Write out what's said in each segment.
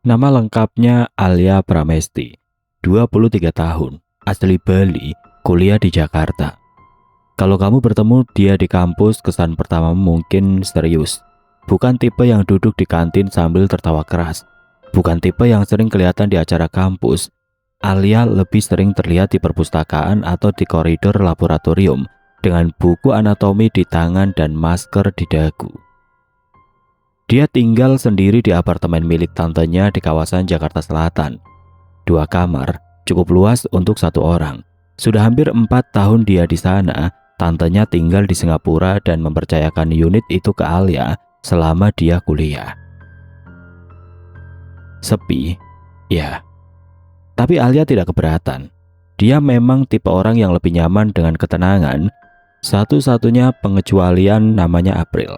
Nama lengkapnya Alia Pramesti, 23 tahun, asli Bali, kuliah di Jakarta. Kalau kamu bertemu dia di kampus, kesan pertama mungkin serius. Bukan tipe yang duduk di kantin sambil tertawa keras. Bukan tipe yang sering kelihatan di acara kampus. Alia lebih sering terlihat di perpustakaan atau di koridor laboratorium dengan buku anatomi di tangan dan masker di dagu. Dia tinggal sendiri di apartemen milik tantenya di kawasan Jakarta Selatan. 2 kamar, cukup luas untuk 1 orang. Sudah hampir 4 tahun dia di sana. Tantenya tinggal di Singapura dan mempercayakan unit itu ke Alia selama dia kuliah. Sepi, ya. Tapi Alia tidak keberatan. Dia memang tipe orang yang lebih nyaman dengan ketenangan. Satu-satunya pengecualian namanya April.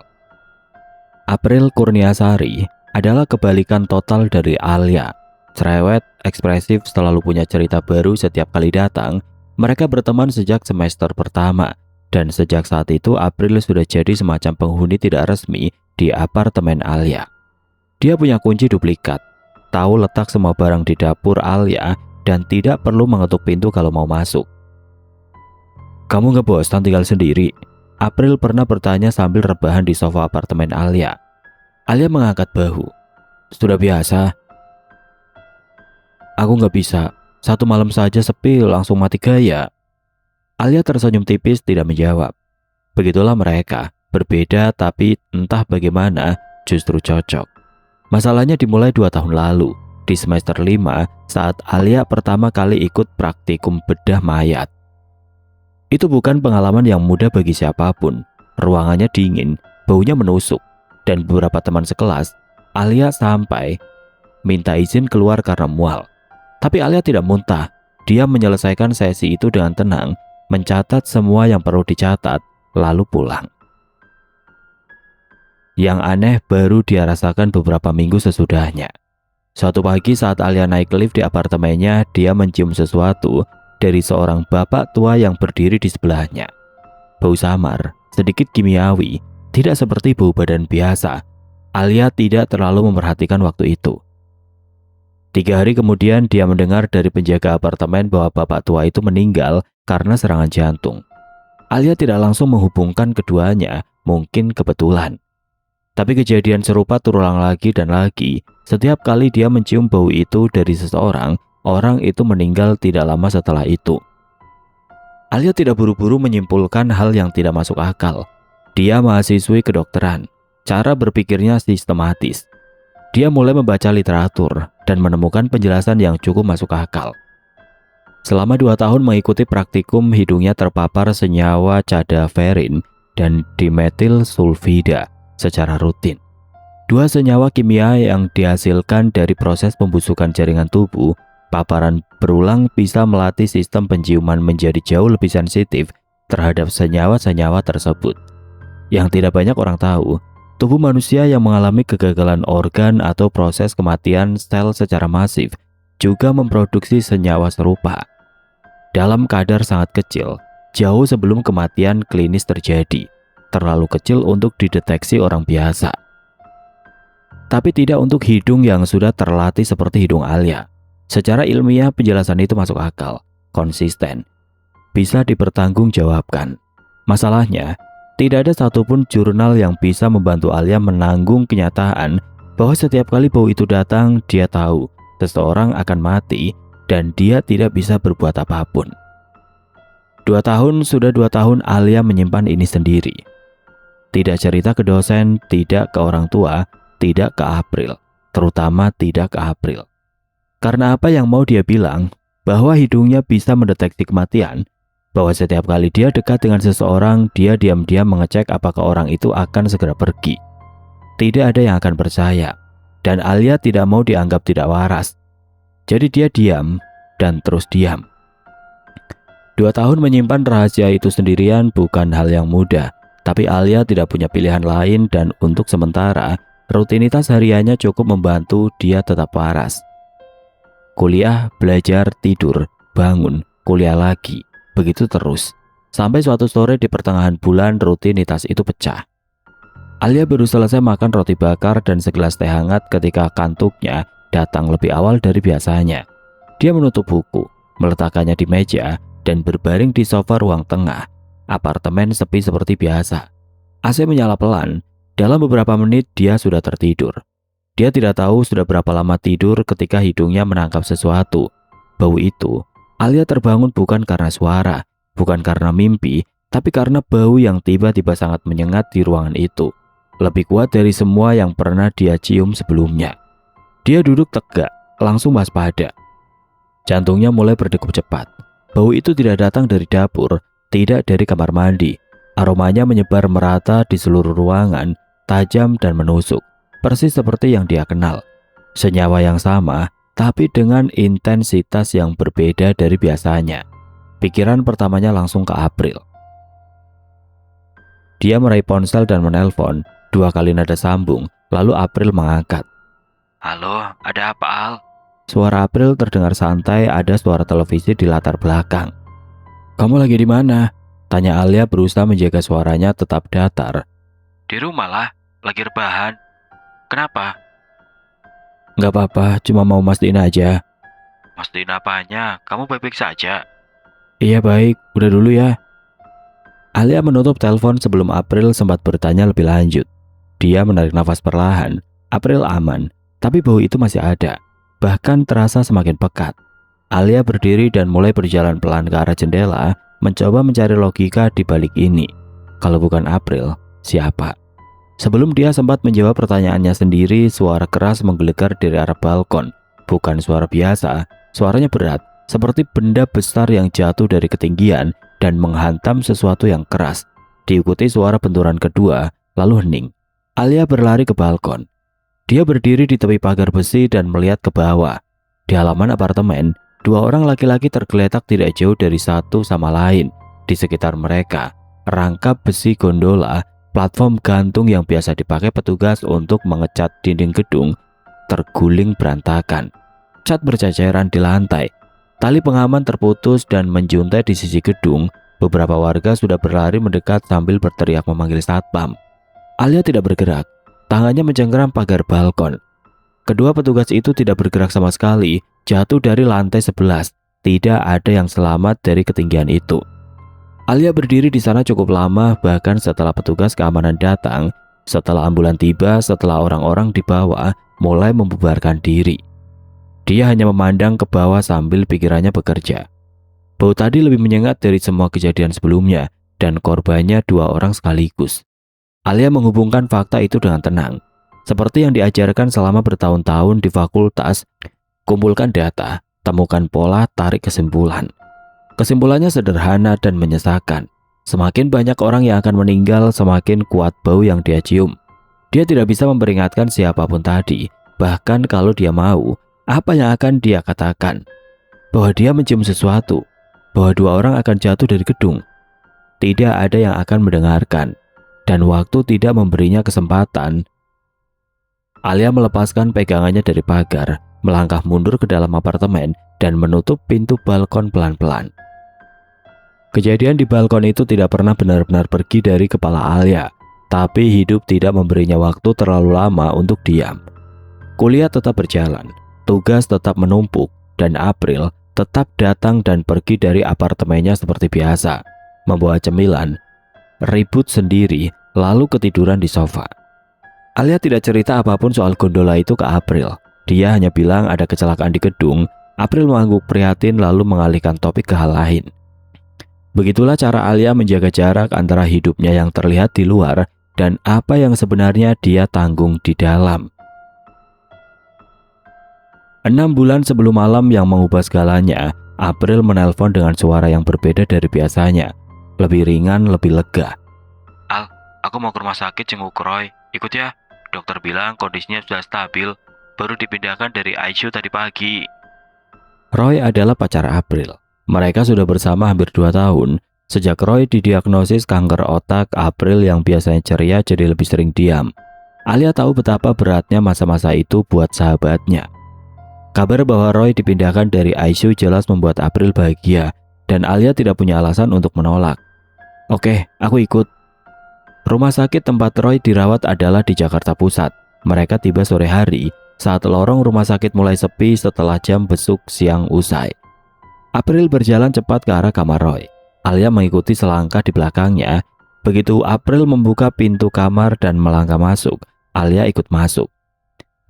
April Kurniasari adalah kebalikan total dari Alia. Cerewet, ekspresif, selalu punya cerita baru setiap kali datang. Mereka berteman sejak semester pertama. Dan sejak saat itu April sudah jadi semacam penghuni tidak resmi di apartemen Alia. Dia punya kunci duplikat, tahu letak semua barang di dapur Alia, dan tidak perlu mengetuk pintu kalau mau masuk. "Kamu gak bosan tinggal sendiri?" April pernah bertanya sambil rebahan di sofa apartemen Alia. Alia mengangkat bahu. "Sudah biasa." "Aku gak bisa, 1 malam saja sepi langsung mati gaya." Alia tersenyum tipis tidak menjawab. Begitulah mereka, berbeda tapi entah bagaimana justru cocok. Masalahnya dimulai 2 tahun lalu, di semester 5 saat Alia pertama kali ikut praktikum bedah mayat. Itu bukan pengalaman yang mudah bagi siapapun. Ruangannya dingin, baunya menusuk, dan beberapa teman sekelas, Alia sampai minta izin keluar karena mual. Tapi Alia tidak muntah. Dia menyelesaikan sesi itu dengan tenang, mencatat semua yang perlu dicatat, lalu pulang. Yang aneh baru dia rasakan beberapa minggu sesudahnya. Suatu pagi saat Alia naik lift di apartemennya, dia mencium sesuatu dari seorang bapak tua yang berdiri di sebelahnya. Bau samar, sedikit kimiawi, tidak seperti bau badan biasa. Alia tidak terlalu memperhatikan waktu itu. 3 hari kemudian dia mendengar dari penjaga apartemen bahwa bapak tua itu meninggal karena serangan jantung. Alia tidak langsung menghubungkan keduanya, mungkin kebetulan. Tapi kejadian serupa terulang lagi dan lagi. Setiap kali dia mencium bau itu dari seseorang, orang itu meninggal tidak lama setelah itu. Alia tidak buru-buru menyimpulkan hal yang tidak masuk akal. Dia mahasiswi kedokteran. Cara berpikirnya sistematis. Dia mulai membaca literatur dan menemukan penjelasan yang cukup masuk akal. Selama 2 tahun mengikuti praktikum, hidungnya terpapar senyawa cadaverin dan dimetil sulfida secara rutin. 2 senyawa kimia yang dihasilkan dari proses pembusukan jaringan tubuh. Paparan berulang bisa melatih sistem penciuman menjadi jauh lebih sensitif terhadap senyawa-senyawa tersebut. Yang tidak banyak orang tahu, tubuh manusia yang mengalami kegagalan organ atau proses kematian sel secara masif juga memproduksi senyawa serupa. Dalam kadar sangat kecil, jauh sebelum kematian klinis terjadi, terlalu kecil untuk dideteksi orang biasa. Tapi tidak untuk hidung yang sudah terlatih seperti hidung Alia. Secara ilmiah penjelasan itu masuk akal, konsisten, bisa dipertanggungjawabkan. Masalahnya, tidak ada satupun jurnal yang bisa membantu Alia menanggung kenyataan bahwa setiap kali bau itu datang, dia tahu seseorang akan mati dan dia tidak bisa berbuat apapun. 2 tahun Alia menyimpan ini sendiri. Tidak cerita ke dosen, tidak ke orang tua, tidak ke April, terutama tidak ke April. Karena apa yang mau dia bilang? Bahwa hidungnya bisa mendeteksi kematian, bahwa setiap kali dia dekat dengan seseorang, dia diam-diam mengecek apakah orang itu akan segera pergi. Tidak ada yang akan percaya, dan Alia tidak mau dianggap tidak waras. Jadi dia diam dan terus diam. 2 tahun menyimpan rahasia itu sendirian bukan hal yang mudah, tapi Alia tidak punya pilihan lain dan untuk sementara, rutinitas hariannya cukup membantu dia tetap waras. Kuliah, belajar, tidur, bangun, kuliah lagi, begitu terus. Sampai suatu sore di pertengahan bulan rutinitas itu pecah. Alia baru selesai makan roti bakar dan segelas teh hangat ketika kantuknya datang lebih awal dari biasanya. Dia menutup buku, meletakkannya di meja, dan berbaring di sofa ruang tengah. Apartemen sepi seperti biasa. AC menyala pelan. Dalam beberapa menit dia sudah tertidur. Dia tidak tahu sudah berapa lama tidur ketika hidungnya menangkap sesuatu. Bau itu, Alia terbangun bukan karena suara, bukan karena mimpi, tapi karena bau yang tiba-tiba sangat menyengat di ruangan itu. Lebih kuat dari semua yang pernah dia cium sebelumnya. Dia duduk tegak, langsung waspada. Jantungnya mulai berdegup cepat. Bau itu tidak datang dari dapur, tidak dari kamar mandi. Aromanya menyebar merata di seluruh ruangan, tajam dan menusuk, persis seperti yang dia kenal. Senyawa yang sama, tapi dengan intensitas yang berbeda dari biasanya. Pikiran pertamanya langsung ke April. Dia meraih ponsel dan menelpon. 2 kali nada sambung, lalu April mengangkat. "Halo, ada apa, Al?" Suara April terdengar santai, ada suara televisi di latar belakang. "Kamu lagi di mana?" tanya Alia berusaha menjaga suaranya tetap datar. "Di rumah lah, lagi rebahan." "Kenapa?" "Nggak apa-apa, cuma mau mastiin aja." "Mastiin apanya? Kamu baik-baik saja?" "Iya baik, udah dulu ya." Alia menutup telepon sebelum April sempat bertanya lebih lanjut. Dia menarik nafas perlahan. April aman, tapi bau itu masih ada. Bahkan terasa semakin pekat. Alia berdiri dan mulai berjalan pelan ke arah jendela, mencoba mencari logika di balik ini. Kalau bukan April, siapa? Sebelum dia sempat menjawab pertanyaannya sendiri, suara keras menggelegar dari arah balkon. Bukan suara biasa, suaranya berat, seperti benda besar yang jatuh dari ketinggian dan menghantam sesuatu yang keras. Diikuti suara benturan kedua, lalu hening. Alia berlari ke balkon. Dia berdiri di tepi pagar besi dan melihat ke bawah. Di halaman apartemen, 2 orang laki-laki tergeletak tidak jauh dari satu sama lain. Di sekitar mereka, rangkap besi gondola, platform gantung yang biasa dipakai petugas untuk mengecat dinding gedung, terguling berantakan. Cat berceceran di lantai. Tali pengaman terputus dan menjuntai di sisi gedung. Beberapa warga sudah berlari mendekat sambil berteriak memanggil satpam. Alia tidak bergerak. Tangannya mencengkeram pagar balkon. Kedua petugas itu tidak bergerak sama sekali, jatuh dari lantai 11. Tidak ada yang selamat dari ketinggian itu. Alia berdiri di sana cukup lama, bahkan setelah petugas keamanan datang, setelah ambulan tiba, setelah orang-orang di bawah mulai membubarkan diri. Dia hanya memandang ke bawah sambil pikirannya bekerja. Bau tadi lebih menyengat dari semua kejadian sebelumnya, dan korbannya 2 orang sekaligus. Alia menghubungkan fakta itu dengan tenang. Seperti yang diajarkan selama bertahun-tahun di fakultas, kumpulkan data, temukan pola, tarik kesimpulan. Kesimpulannya sederhana dan menyesakan. Semakin banyak orang yang akan meninggal, semakin kuat bau yang dia cium. Dia tidak bisa memperingatkan siapapun tadi, bahkan kalau dia mau, apa yang akan dia katakan? Bahwa dia mencium sesuatu, bahwa 2 orang akan jatuh dari gedung. Tidak ada yang akan mendengarkan. Dan waktu tidak memberinya kesempatan. Alia melepaskan pegangannya dari pagar, melangkah mundur ke dalam apartemen, dan menutup pintu balkon pelan-pelan. Kejadian di balkon itu tidak pernah benar-benar pergi dari kepala Alia, tapi hidup tidak memberinya waktu terlalu lama untuk diam. Kuliah tetap berjalan, tugas tetap menumpuk, dan April tetap datang dan pergi dari apartemennya seperti biasa, membawa cemilan, ribut sendiri, lalu ketiduran di sofa. Alia tidak cerita apapun soal gondola itu ke April. Dia hanya bilang ada kecelakaan di gedung. April mengangguk prihatin lalu mengalihkan topik ke hal lain. Begitulah cara Alia menjaga jarak antara hidupnya yang terlihat di luar dan apa yang sebenarnya dia tanggung di dalam. 6 bulan sebelum malam yang mengubah segalanya, April menelpon dengan suara yang berbeda dari biasanya. Lebih ringan, lebih lega. "Al, aku mau ke rumah sakit jenguk Roy. Ikut ya. Dokter bilang kondisinya sudah stabil, baru dipindahkan dari ICU tadi pagi." Roy adalah pacar April. Mereka sudah bersama hampir 2 tahun. Sejak Roy didiagnosis kanker otak, April yang biasanya ceria jadi lebih sering diam. Alia tahu betapa beratnya masa-masa itu buat sahabatnya. Kabar bahwa Roy dipindahkan dari ICU jelas membuat April bahagia, dan Alia tidak punya alasan untuk menolak. "Oke, aku ikut." Rumah sakit tempat Roy dirawat adalah di Jakarta Pusat. Mereka tiba sore hari. saat lorong rumah sakit mulai sepi setelah jam besuk siang usai. April berjalan cepat ke arah kamar Roy. Alia mengikuti selangkah di belakangnya. Begitu April membuka pintu kamar dan melangkah masuk, Alia ikut masuk.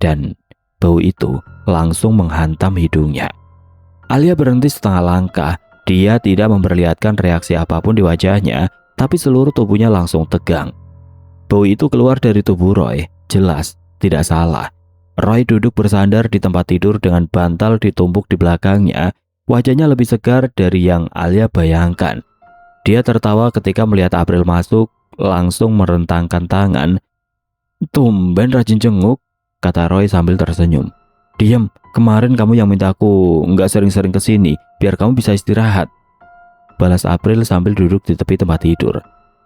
Dan bau itu langsung menghantam hidungnya. Alia berhenti setengah langkah. Dia tidak memperlihatkan reaksi apapun di wajahnya, tapi seluruh tubuhnya langsung tegang. Bau itu keluar dari tubuh Roy, jelas, tidak salah. Roy duduk bersandar di tempat tidur dengan bantal ditumpuk di belakangnya. Wajahnya lebih segar dari yang Alia bayangkan. Dia tertawa ketika melihat April masuk, langsung merentangkan tangan. "Tumben rajin jenguk," kata Roy sambil tersenyum. "Diam, kemarin kamu yang minta aku nggak sering-sering kesini, biar kamu bisa istirahat," balas April sambil duduk di tepi tempat tidur.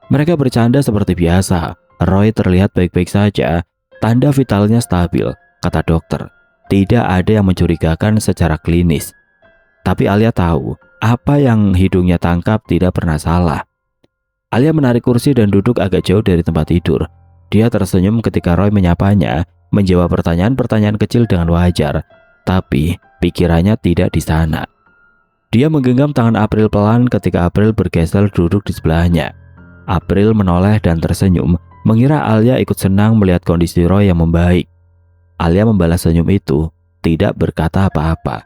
Mereka bercanda seperti biasa. Roy terlihat baik-baik saja, tanda vitalnya stabil, kata dokter. Tidak ada yang mencurigakan secara klinis. Tapi Alia tahu, apa yang hidungnya tangkap tidak pernah salah. Alia menarik kursi dan duduk agak jauh dari tempat tidur. Dia tersenyum ketika Roy menyapanya, menjawab pertanyaan-pertanyaan kecil dengan wajar, tapi pikirannya tidak di sana. Dia menggenggam tangan April pelan ketika April bergeser duduk di sebelahnya. April menoleh dan tersenyum, mengira Alia ikut senang melihat kondisi Roy yang membaik. Alia membalas senyum itu, tidak berkata apa-apa.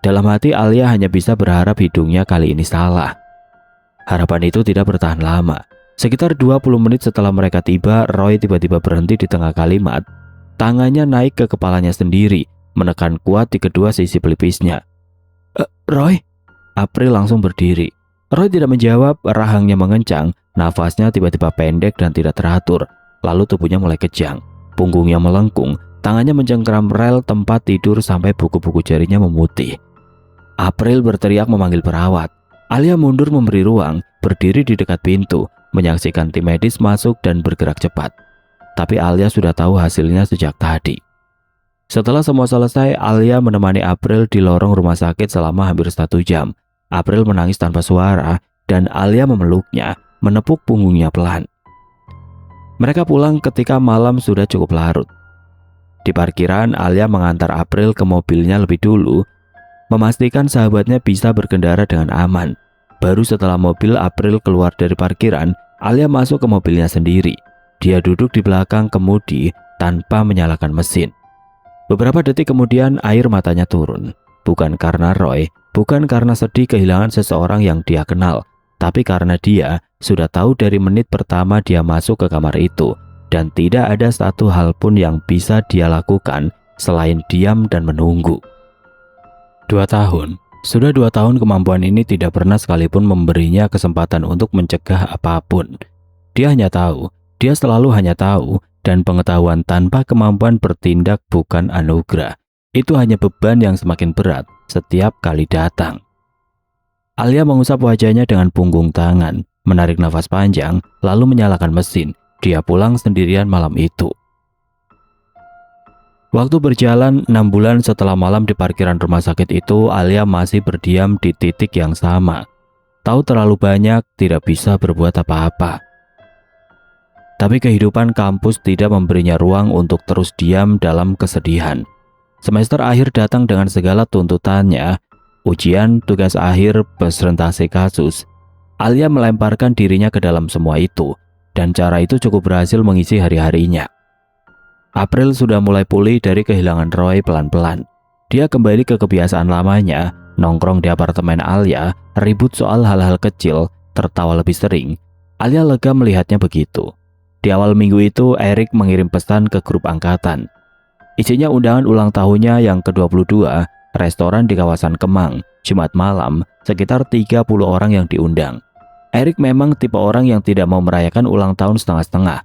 Dalam hati Alia hanya bisa berharap hidungnya kali ini salah. Harapan itu tidak bertahan lama. Sekitar 20 menit setelah mereka tiba, Roy tiba-tiba berhenti di tengah kalimat. Tangannya naik ke kepalanya sendiri, menekan kuat di kedua sisi pelipisnya. Roy?" April langsung berdiri. Roy tidak menjawab, rahangnya mengencang, nafasnya tiba-tiba pendek dan tidak teratur. Lalu tubuhnya mulai kejang, punggungnya melengkung, tangannya mencengkeram rel tempat tidur sampai buku-buku jarinya memutih. April berteriak memanggil perawat. Alia mundur memberi ruang, berdiri di dekat pintu, menyaksikan tim medis masuk dan bergerak cepat. Tapi Alia sudah tahu hasilnya sejak tadi. Setelah semua selesai, Alia menemani April di lorong rumah sakit selama hampir 1 jam. April menangis tanpa suara dan Alia memeluknya, menepuk punggungnya pelan. Mereka pulang ketika malam sudah cukup larut. Di parkiran, Alia mengantar April ke mobilnya lebih dulu, memastikan sahabatnya bisa berkendara dengan aman. Baru setelah mobil April keluar dari parkiran, Alia masuk ke mobilnya sendiri. Dia duduk di belakang kemudi tanpa menyalakan mesin. Beberapa detik kemudian air matanya turun. Bukan karena Roy, bukan karena sedih kehilangan seseorang yang dia kenal, tapi karena dia sudah tahu dari menit pertama dia masuk ke kamar itu, dan tidak ada satu hal pun yang bisa dia lakukan selain diam dan menunggu. 2 tahun. Sudah 2 tahun kemampuan ini tidak pernah sekalipun memberinya kesempatan untuk mencegah apapun. Dia selalu hanya tahu, dan pengetahuan tanpa kemampuan bertindak bukan anugerah. Itu hanya beban yang semakin berat setiap kali datang. Alia mengusap wajahnya dengan punggung tangan, menarik nafas panjang, lalu menyalakan mesin. Dia pulang sendirian malam itu. Waktu berjalan 6 bulan setelah malam di parkiran rumah sakit itu, Alia masih berdiam di titik yang sama. Tahu terlalu banyak, tidak bisa berbuat apa-apa. Tapi kehidupan kampus tidak memberinya ruang untuk terus diam dalam kesedihan. Semester akhir datang dengan segala tuntutannya, ujian, tugas akhir, presentasi kasus. Alia melemparkan dirinya ke dalam semua itu, dan cara itu cukup berhasil mengisi hari-harinya. April sudah mulai pulih dari kehilangan Roy pelan-pelan. Dia kembali ke kebiasaan lamanya, nongkrong di apartemen Alia, ribut soal hal-hal kecil, tertawa lebih sering. Alia lega melihatnya begitu. Di awal minggu itu, Eric mengirim pesan ke grup angkatan. Isinya undangan ulang tahunnya yang ke-22, restoran di kawasan Kemang, Jumat malam, sekitar 30 orang yang diundang. Eric memang tipe orang yang tidak mau merayakan ulang tahun setengah-setengah.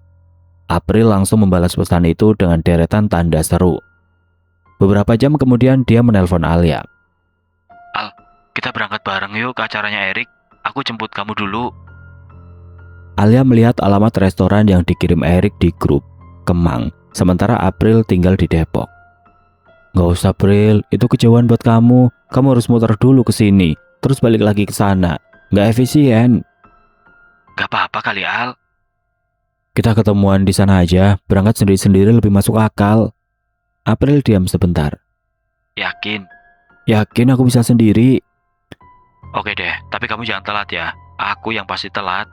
April langsung membalas pesan itu dengan deretan tanda seru. Beberapa jam kemudian dia menelpon Alia. "Al, kita berangkat bareng yuk ke acaranya Eric. Aku jemput kamu dulu." Alia melihat alamat restoran yang dikirim Eric di grup, Kemang, sementara April tinggal di Depok. "Nggak usah April, itu kejauhan buat kamu. Kamu harus muter dulu ke sini, terus balik lagi ke sana. Nggak efisien." "Gak apa-apa kali Al. Kita ketemuan di sana aja, berangkat sendiri-sendiri lebih masuk akal." April diam sebentar. Yakin? Yakin aku bisa sendiri? Oke deh, tapi kamu jangan telat ya. Aku yang pasti telat.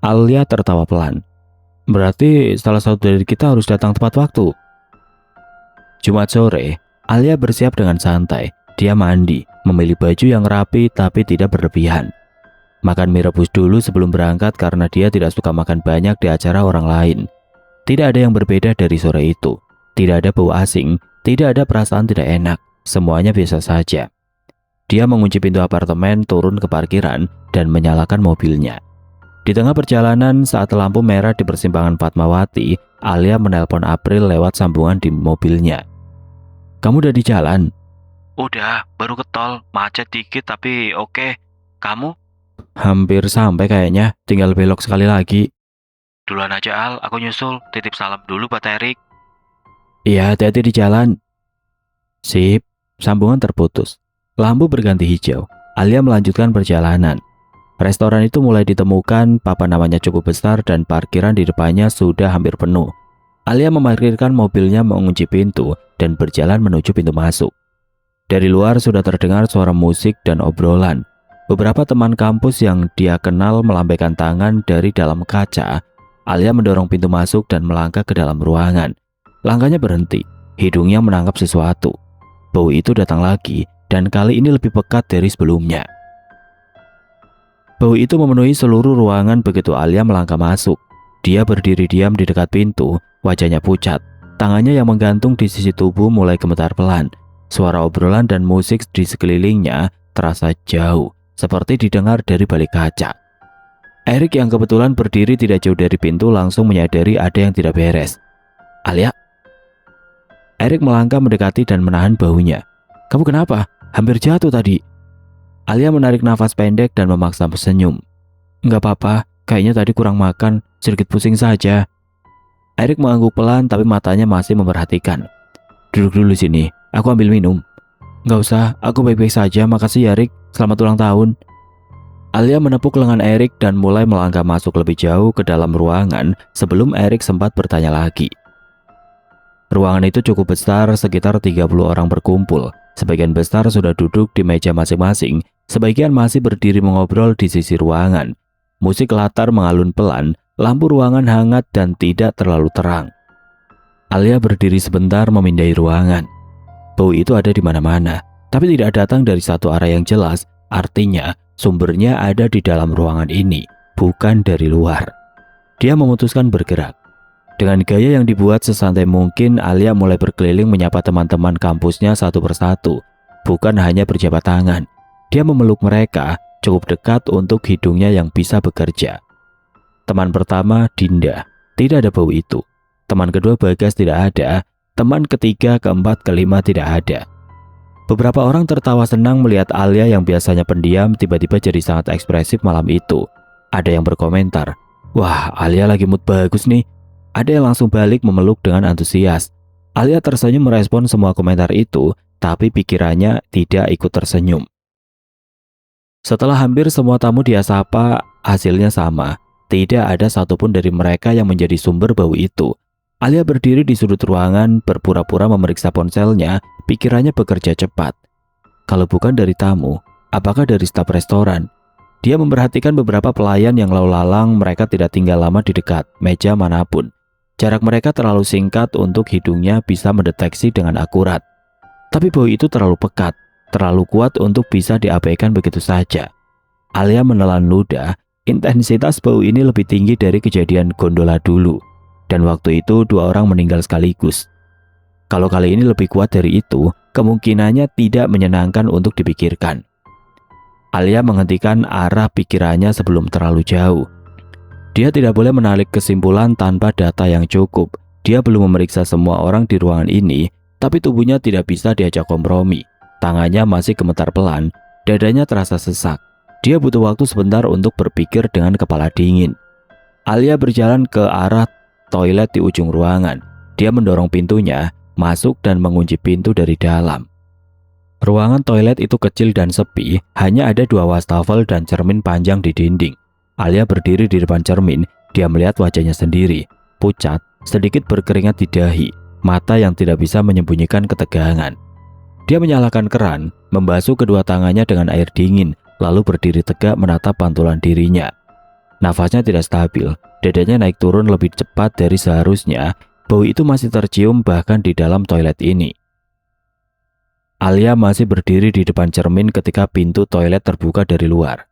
Alia tertawa pelan. Berarti salah satu dari kita harus datang tepat waktu. Jumat sore, Alia bersiap dengan santai. Dia mandi, memilih baju yang rapi tapi tidak berlebihan. Makan mie rebus dulu sebelum berangkat karena dia tidak suka makan banyak di acara orang lain. Tidak ada yang berbeda dari sore itu. Tidak ada bau asing, tidak ada perasaan tidak enak. Semuanya biasa saja. Dia mengunci pintu apartemen, turun ke parkiran, dan menyalakan mobilnya. Di tengah perjalanan, saat lampu merah di persimpangan Fatmawati, Alia menelpon April lewat sambungan di mobilnya. Kamu udah di jalan? Udah, baru ke tol, macet dikit tapi oke. Kamu? Hampir sampai kayaknya, tinggal belok sekali lagi. Duluan aja Al, aku nyusul. Titip salam dulu buat Erik. Iya, hati-hati di jalan. Sip, sambungan terputus. Lampu berganti hijau. Alia melanjutkan perjalanan. Restoran itu mulai ditemukan, papan namanya cukup besar dan parkiran di depannya sudah hampir penuh. Alia memarkirkan mobilnya, mengunci pintu, dan berjalan menuju pintu masuk. Dari luar sudah terdengar suara musik dan obrolan. Beberapa teman kampus yang dia kenal melambaikan tangan dari dalam kaca. Alia mendorong pintu masuk dan melangkah ke dalam ruangan. Langkahnya berhenti, hidungnya menangkap sesuatu. Bau itu datang lagi, dan kali ini lebih pekat dari sebelumnya. Bau itu memenuhi seluruh ruangan begitu Alia melangkah masuk. Dia berdiri diam di dekat pintu, wajahnya pucat. Tangannya yang menggantung di sisi tubuh mulai gemetar pelan. Suara obrolan dan musik di sekelilingnya terasa jauh, seperti didengar dari balik kaca. Erik yang kebetulan berdiri tidak jauh dari pintu langsung menyadari ada yang tidak beres. Alia? Erik melangkah mendekati dan menahan bahunya. Kamu kenapa? Hampir jatuh tadi. Alia menarik nafas pendek dan memaksa senyum. Enggak apa-apa, kayaknya tadi kurang makan, sedikit pusing saja. Erik mengangguk pelan tapi matanya masih memperhatikan. Duduk dulu sini, aku ambil minum. Enggak usah, aku baik-baik saja, makasih ya Erik, selamat ulang tahun. Alia menepuk lengan Erik dan mulai melangkah masuk lebih jauh ke dalam ruangan sebelum Erik sempat bertanya lagi. Ruangan itu cukup besar, sekitar 30 orang berkumpul. Sebagian besar sudah duduk di meja masing-masing, sebagian masih berdiri mengobrol di sisi ruangan. Musik latar mengalun pelan, lampu ruangan hangat dan tidak terlalu terang. Alia berdiri sebentar memindai ruangan. Bau itu ada di mana-mana, tapi tidak datang dari satu arah yang jelas, artinya sumbernya ada di dalam ruangan ini, bukan dari luar. Dia memutuskan bergerak. Dengan gaya yang dibuat sesantai mungkin, Alia mulai berkeliling menyapa teman-teman kampusnya satu persatu. Bukan hanya berjabat tangan. Dia memeluk mereka cukup dekat untuk hidungnya yang bisa bekerja. Teman pertama, Dinda. Tidak ada bau itu. Teman kedua, Bagas, tidak ada. Teman ketiga, keempat, kelima tidak ada. Beberapa orang tertawa senang melihat Alia yang biasanya pendiam tiba-tiba jadi sangat ekspresif malam itu. Ada yang berkomentar, wah Alia lagi mood bagus nih. Ada yang langsung balik memeluk dengan antusias. Alia tersenyum merespon semua komentar itu, tapi pikirannya tidak ikut tersenyum. Setelah hampir semua tamu dia sapa, hasilnya sama. Tidak ada satupun dari mereka yang menjadi sumber bau itu. Alia berdiri di sudut ruangan, berpura-pura memeriksa ponselnya, pikirannya bekerja cepat. Kalau bukan dari tamu, apakah dari staf restoran? Dia memperhatikan beberapa pelayan yang lalu lalang, mereka tidak tinggal lama di dekat meja manapun. Jarak mereka terlalu singkat untuk hidungnya bisa mendeteksi dengan akurat. Tapi bau itu terlalu pekat, terlalu kuat untuk bisa diabaikan begitu saja. Alia menelan ludah, intensitas bau ini lebih tinggi dari kejadian gondola dulu. Dan waktu itu 2 orang meninggal sekaligus. Kalau kali ini lebih kuat dari itu, kemungkinannya tidak menyenangkan untuk dipikirkan. Alia menghentikan arah pikirannya sebelum terlalu jauh. Dia tidak boleh menarik kesimpulan tanpa data yang cukup. Dia belum memeriksa semua orang di ruangan ini, tapi tubuhnya tidak bisa diajak kompromi. Tangannya masih gemetar pelan, dadanya terasa sesak. Dia butuh waktu sebentar untuk berpikir dengan kepala dingin. Alia berjalan ke arah toilet di ujung ruangan. Dia mendorong pintunya, masuk dan mengunci pintu dari dalam. Ruangan toilet itu kecil dan sepi, hanya ada 2 wastafel dan cermin panjang di dinding. Alia berdiri di depan cermin, dia melihat wajahnya sendiri, pucat, sedikit berkeringat di dahi. mata yang tidak bisa menyembunyikan ketegangan. Dia menyalakan keran, membasuh kedua tangannya dengan air dingin, lalu berdiri tegak menatap pantulan dirinya. Nafasnya tidak stabil, dadanya naik turun lebih cepat dari seharusnya. Bau itu masih tercium bahkan di dalam toilet ini. Alia masih berdiri di depan cermin ketika pintu toilet terbuka dari luar.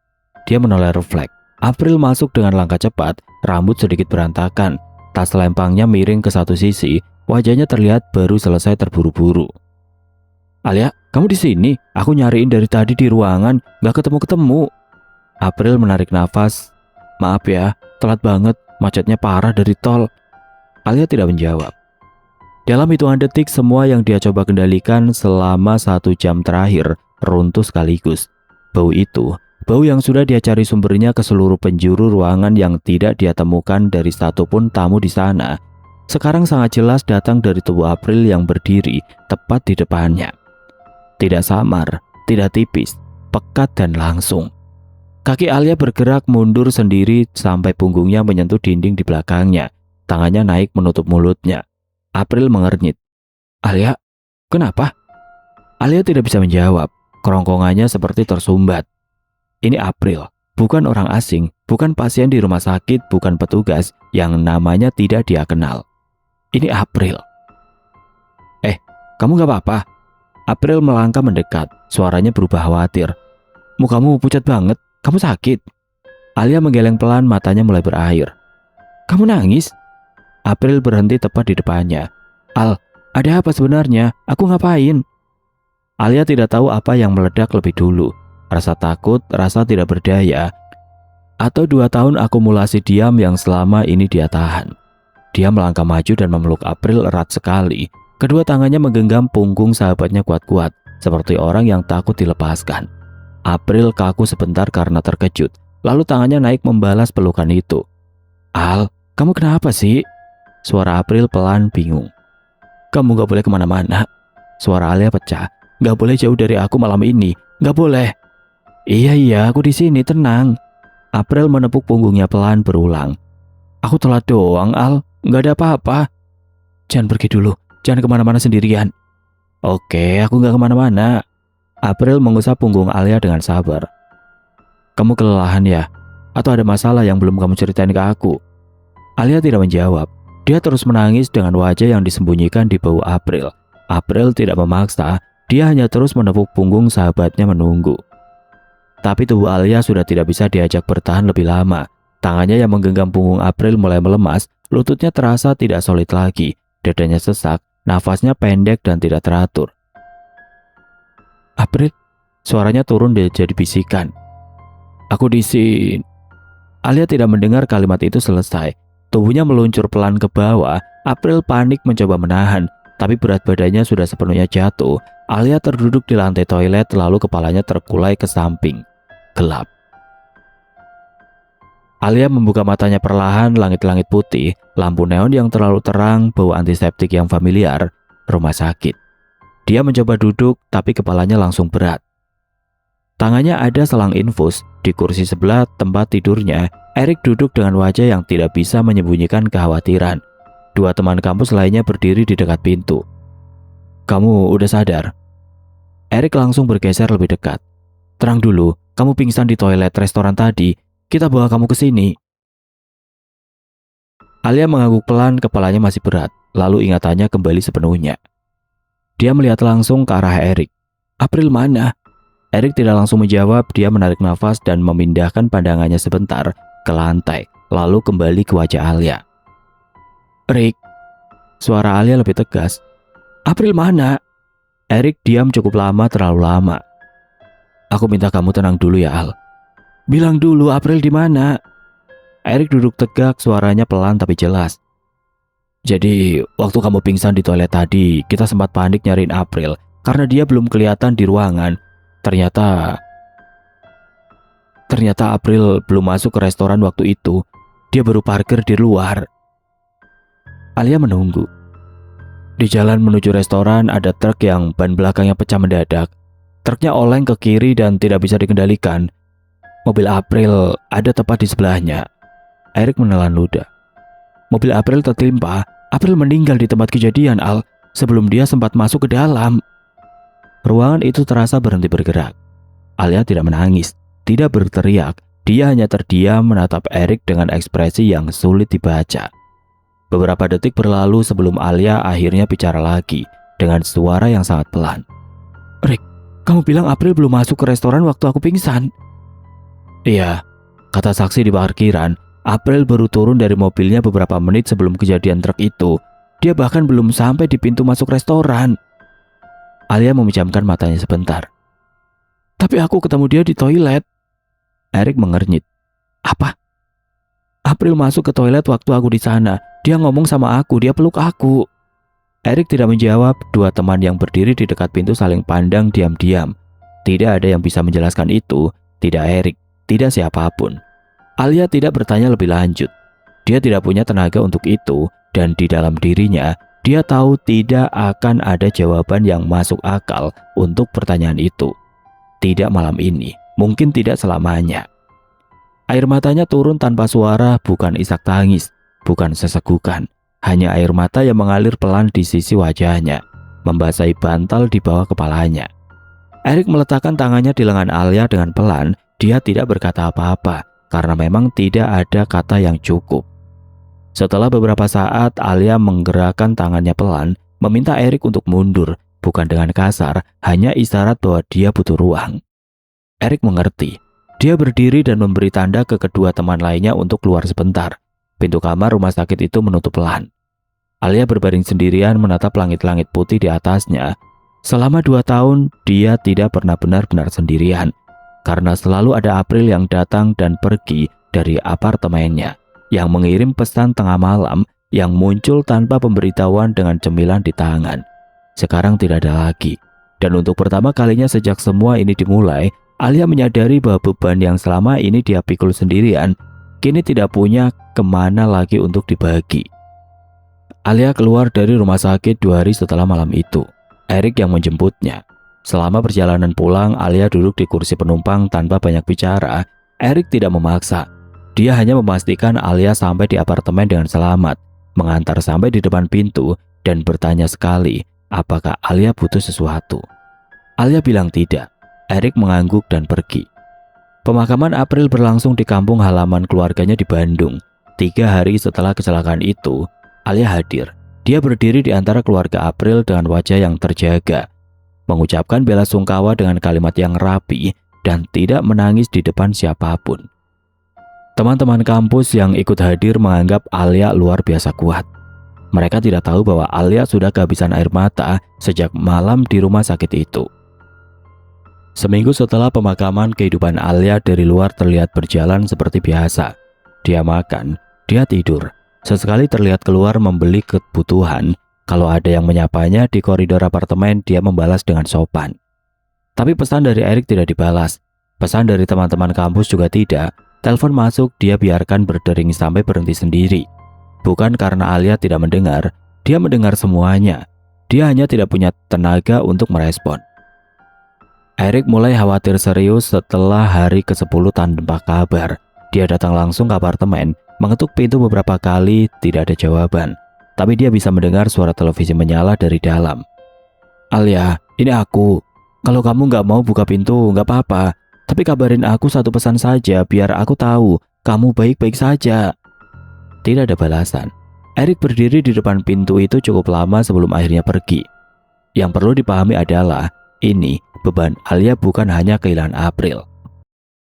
Dia menoleh refleks. April masuk dengan langkah cepat, rambut sedikit berantakan, tas lempangnya miring ke satu sisi, wajahnya terlihat baru selesai terburu-buru. "Alia, kamu di sini? Aku nyariin dari tadi di ruangan, gak ketemu-ketemu." April menarik nafas. "Maaf ya, telat banget, macetnya parah dari tol." Alia tidak menjawab. Dalam hitungan detik, semua yang dia coba kendalikan selama 1 jam terakhir runtuh sekaligus. Bau itu, bau yang sudah dia cari sumbernya ke seluruh penjuru ruangan yang tidak dia temukan dari satupun tamu di sana, sekarang sangat jelas datang dari tubuh April yang berdiri tepat di depannya. Tidak samar, tidak tipis, pekat dan langsung. Kaki Alia bergerak mundur sendiri sampai punggungnya menyentuh dinding di belakangnya. Tangannya naik menutup mulutnya. April mengernyit. "Alia, kenapa?" Alia tidak bisa menjawab. Kerongkongannya seperti tersumbat. Ini April, bukan orang asing, bukan pasien di rumah sakit, bukan petugas yang namanya tidak dia kenal. Ini April. Kamu gak apa-apa?" April melangkah mendekat, suaranya berubah khawatir. "Mukamu pucat banget, kamu sakit?" Alia menggeleng pelan, matanya mulai berair. "Kamu nangis?" April berhenti tepat di depannya. "Al, ada apa sebenarnya? Aku ngapain?" Alia tidak tahu apa yang meledak lebih dulu. Rasa takut, rasa tidak berdaya, atau 2 tahun akumulasi diam yang selama ini dia tahan. Dia melangkah maju dan memeluk April erat sekali. Kedua tangannya menggenggam punggung sahabatnya kuat-kuat, seperti orang yang takut dilepaskan. April kaku sebentar karena terkejut, lalu tangannya naik membalas pelukan itu. "Al, kamu kenapa sih?" Suara April pelan bingung. "Kamu gak boleh kemana-mana." Suara Alia pecah. "Gak boleh jauh dari aku malam ini, gak boleh." Iya, aku di sini, tenang." April menepuk punggungnya pelan berulang. "Aku telat doang, Al, gak ada apa-apa." "Jangan pergi dulu, jangan kemana-mana sendirian." "Oke, aku gak kemana-mana." April mengusap punggung Alia dengan sabar. "Kamu kelelahan ya? Atau ada masalah yang belum kamu ceritain ke aku?" Alia tidak menjawab. Dia terus menangis dengan wajah yang disembunyikan di bau April. April tidak memaksa, dia hanya terus menepuk punggung sahabatnya menunggu. Tapi tubuh Alia sudah tidak bisa diajak bertahan lebih lama. Tangannya yang menggenggam punggung April mulai melemas, lututnya terasa tidak solid lagi, dadanya sesak, nafasnya pendek dan tidak teratur. "April," suaranya turun dan jadi bisikan. "Aku di sini." Alia tidak mendengar kalimat itu selesai. Tubuhnya meluncur pelan ke bawah. April panik mencoba menahan, tapi berat badannya sudah sepenuhnya jatuh. Alia terduduk di lantai toilet, lalu kepalanya terkulai ke samping. Gelap. Alia membuka matanya perlahan, langit-langit putih, lampu neon yang terlalu terang, bau antiseptik yang familiar, rumah sakit. Dia mencoba duduk, tapi kepalanya langsung berat. Tangannya ada selang infus. Di kursi sebelah tempat tidurnya, Erik duduk dengan wajah yang tidak bisa menyembunyikan kekhawatiran. 2 teman kampus lainnya berdiri di dekat pintu. "Kamu udah sadar?" Erik langsung bergeser lebih dekat. "Terang dulu, kamu pingsan di toilet restoran tadi. Kita bawa kamu ke sini." Alia mengangguk pelan, kepalanya masih berat, lalu ingatannya kembali sepenuhnya. Dia melihat langsung ke arah Erik. "April mana?" Erik tidak langsung menjawab, dia menarik nafas dan memindahkan pandangannya sebentar ke lantai, lalu kembali ke wajah Alia. "Rick." Suara Alia lebih tegas. "April mana?" Erik diam cukup lama, terlalu lama. "Aku minta kamu tenang dulu ya, Al. Bilang dulu April di mana?" Erik duduk tegak, suaranya pelan tapi jelas. "Jadi, waktu kamu pingsan di toilet tadi, kita sempat panik nyariin April karena dia belum kelihatan di ruangan. Ternyata April belum masuk ke restoran waktu itu. Dia baru parkir di luar." Alia menunggu. Di jalan menuju restoran ada truk yang ban belakangnya pecah mendadak. Truknya oleng ke kiri dan tidak bisa dikendalikan. Mobil April ada tepat di sebelahnya. Erik menelan ludah. Mobil April tertimpa, April meninggal di tempat kejadian, Al, sebelum dia sempat masuk ke dalam. Ruangan itu terasa berhenti bergerak. Alia tidak menangis, tidak berteriak. Dia hanya terdiam menatap Erik dengan ekspresi yang sulit dibaca. Beberapa detik berlalu sebelum Alia akhirnya bicara lagi dengan suara yang sangat pelan. Rick, kamu bilang April belum masuk ke restoran waktu aku pingsan? Iya, kata saksi di parkiran. April baru turun dari mobilnya beberapa menit sebelum kejadian truk itu. Dia bahkan belum sampai di pintu masuk restoran. Alia memejamkan matanya sebentar. Tapi aku ketemu dia di toilet. Erik mengernyit. Apa? April masuk ke toilet waktu aku di sana. Dia ngomong sama aku, dia peluk aku. Erik tidak menjawab. Dua teman yang berdiri di dekat pintu saling pandang diam-diam. Tidak ada yang bisa menjelaskan itu. Tidak Erik, tidak siapapun. Alia tidak bertanya lebih lanjut. Dia tidak punya tenaga untuk itu. Dan di dalam dirinya, dia tahu tidak akan ada jawaban yang masuk akal untuk pertanyaan itu. Tidak malam ini, mungkin tidak selamanya. Air matanya turun tanpa suara, bukan isak tangis, bukan sesegukan. Hanya air mata yang mengalir pelan di sisi wajahnya, membasahi bantal di bawah kepalanya. Erik meletakkan tangannya di lengan Alia dengan pelan. Dia tidak berkata apa-apa, karena memang tidak ada kata yang cukup. Setelah beberapa saat, Alia menggerakkan tangannya pelan, meminta Erik untuk mundur, bukan dengan kasar, hanya isyarat bahwa dia butuh ruang. Erik mengerti. Dia berdiri dan memberi tanda ke kedua teman lainnya untuk keluar sebentar. Pintu kamar rumah sakit itu menutup pelan. Alia berbaring sendirian menatap langit-langit putih di atasnya. Selama 2 tahun, dia tidak pernah benar-benar sendirian. Karena selalu ada April yang datang dan pergi dari apartemennya, yang mengirim pesan tengah malam, yang muncul tanpa pemberitahuan dengan cemilan di tangan. Sekarang tidak ada lagi. Dan untuk pertama kalinya sejak semua ini dimulai, Alia menyadari bahwa beban yang selama ini dia pikul sendirian, kini tidak punya kemana lagi untuk dibagi. Alia keluar dari rumah sakit 2 hari setelah malam itu. Erik yang menjemputnya. Selama perjalanan pulang, Alia duduk di kursi penumpang tanpa banyak bicara. Erik tidak memaksa. Dia hanya memastikan Alia sampai di apartemen dengan selamat, mengantar sampai di depan pintu, dan bertanya sekali, apakah Alia butuh sesuatu. Alia bilang tidak. Erik mengangguk dan pergi. Pemakaman April berlangsung di kampung halaman keluarganya di Bandung. 3 hari setelah kecelakaan itu, Alia hadir. Dia berdiri di antara keluarga April dengan wajah yang terjaga, mengucapkan bela sungkawa dengan kalimat yang rapi dan tidak menangis di depan siapapun. Teman-teman kampus yang ikut hadir menganggap Alia luar biasa kuat. Mereka tidak tahu bahwa Alia sudah kehabisan air mata sejak malam di rumah sakit itu. Seminggu setelah pemakaman, kehidupan Alia dari luar terlihat berjalan seperti biasa. Dia makan, dia tidur. Sesekali terlihat keluar membeli kebutuhan. Kalau ada yang menyapanya di koridor apartemen, dia membalas dengan sopan. Tapi pesan dari Erik tidak dibalas. Pesan dari teman-teman kampus juga tidak. Telepon masuk, dia biarkan berdering sampai berhenti sendiri. Bukan karena Alia tidak mendengar, dia mendengar semuanya. Dia hanya tidak punya tenaga untuk merespon. Erik mulai khawatir serius setelah hari ke-10 tanpa kabar. Dia datang langsung ke apartemen, mengetuk pintu beberapa kali, tidak ada jawaban. Tapi dia bisa mendengar suara televisi menyala dari dalam. Alia, ini aku. Kalau kamu nggak mau buka pintu, nggak apa-apa. Tapi kabarin aku satu pesan saja, biar aku tahu kamu baik-baik saja. Tidak ada balasan. Erik berdiri di depan pintu itu cukup lama sebelum akhirnya pergi. Yang perlu dipahami adalah, ini beban Alia bukan hanya kehilangan April.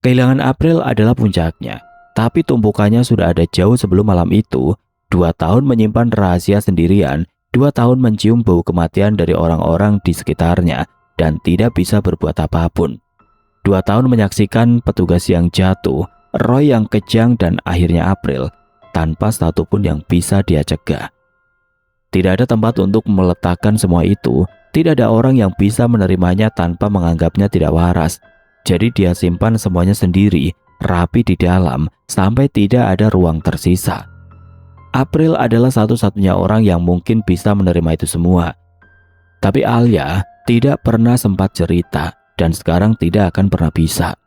Kehilangan April adalah puncaknya. Tapi tumpukannya sudah ada jauh sebelum malam itu. 2 tahun menyimpan rahasia sendirian, 2 tahun mencium bau kematian dari orang-orang di sekitarnya, dan tidak bisa berbuat apapun. 2 tahun menyaksikan petugas yang jatuh, Roy yang kejang, dan akhirnya April, tanpa satupun yang bisa dia cegah. Tidak ada tempat untuk meletakkan semua itu, tidak ada orang yang bisa menerimanya tanpa menganggapnya tidak waras. Jadi dia simpan semuanya sendiri, rapi di dalam, sampai tidak ada ruang tersisa. April adalah satu-satunya orang yang mungkin bisa menerima itu semua. Tapi Alia tidak pernah sempat cerita, dan sekarang tidak akan pernah bisa.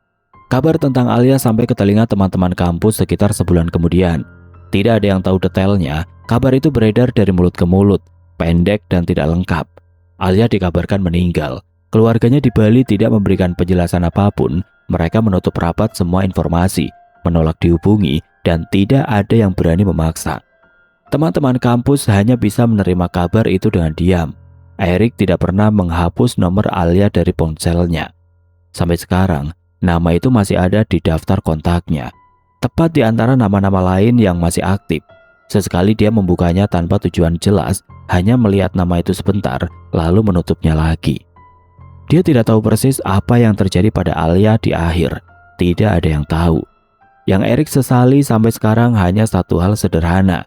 Kabar tentang Alia sampai ke telinga teman-teman kampus sekitar sebulan kemudian. Tidak ada yang tahu detailnya, Kabar itu beredar dari mulut ke mulut, pendek dan tidak lengkap. Alia dikabarkan meninggal. Keluarganya di Bali tidak memberikan penjelasan apapun. Mereka menutup rapat semua informasi, menolak dihubungi, dan tidak ada yang berani memaksa. Teman-teman kampus hanya bisa menerima kabar itu dengan diam. Erik tidak pernah menghapus nomor Alia dari ponselnya. Sampai sekarang, nama itu masih ada di daftar kontaknya, tepat di antara nama-nama lain yang masih aktif. Sesekali dia membukanya tanpa tujuan jelas, hanya melihat nama itu sebentar, lalu menutupnya lagi. Dia tidak tahu persis apa yang terjadi pada Alia di akhir. Tidak ada yang tahu. Yang Erik sesali sampai sekarang hanya satu hal sederhana.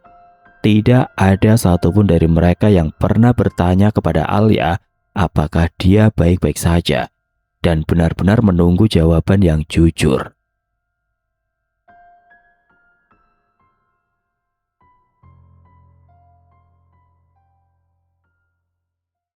Tidak ada satupun dari mereka yang pernah bertanya kepada Alia apakah dia baik-baik saja, dan benar-benar menunggu jawaban yang jujur.